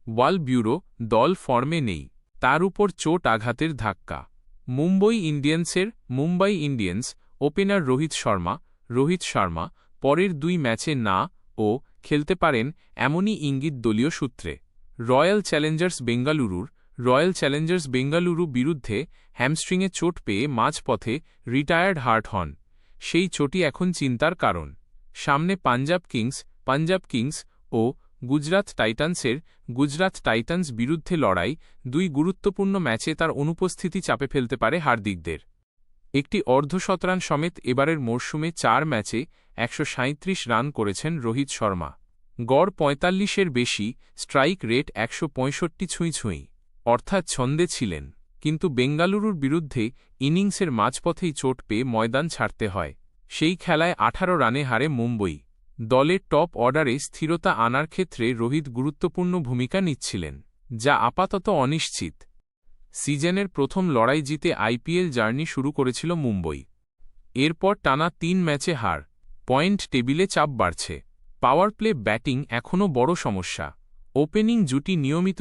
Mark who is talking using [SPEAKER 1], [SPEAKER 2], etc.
[SPEAKER 1] ওয়াল bureau দল ফর্মে নেই, তার উপর চোট আঘাতের ধাক্কা। মুম্বাই ইন্ডিয়ান্স ওপেনার রোহিত শর্মা পরের 2 ম্যাচে না ও খেলতে পারেন এমনই ইঙ্গিত দলীয় সূত্রে। রয়্যাল চ্যালেঞ্জার্স বেঙ্গালুরু বিরুদ্ধে হ্যামস্ট্রিংয়ে চোট পেয়ে মাঝপথে রিটায়ার্ড হার্ট হন, সেই চোটই এখন চিন্তার কারণ। সামনে পাঞ্জাব কিংস ও গুজরাট টাইটান্স বিরুদ্ধে লড়াই, 2 গুরুত্বপূর্ণ ম্যাচে তার অনুপস্থিতি চাপে ফেলতে পারে হার্দিকদের। একটি অর্ধশতরান সমেত এবারের মরশুমে 4 ম্যাচে 137 রান করেছেন রোহিত শর্মা। গড় 45-এর বেশি, স্ট্রাইক রেট 165 ছুঁই, অর্থাৎ ছন্দে ছিলেন, কিন্তু বেঙ্গালুরুর বিরুদ্ধে ইনিংসের মাঝপথেই চোট পেয়ে ময়দান ছাড়তে হয়। সেই খেলায় 18 রানে হারে মুম্বই। দলের টপ অর্ডারে স্থিরতা আনার ক্ষেত্রে রোহিত গুরুত্বপূর্ণ ভূমিকা নিচ্ছিলেন, যা আপাতত অনিশ্চিত। সিজনের প্রথম লড়াই জিতে আইপিএল জার্নি শুরু করেছিল মুম্বই। এরপর টানা 3 ম্যাচে হার, পয়েন্ট টেবিলে চাপ বাড়ছে। পাওয়ার প্লে ব্যাটিং এখনও বড় সমস্যা। ওপেনিং জুটি নিয়মিত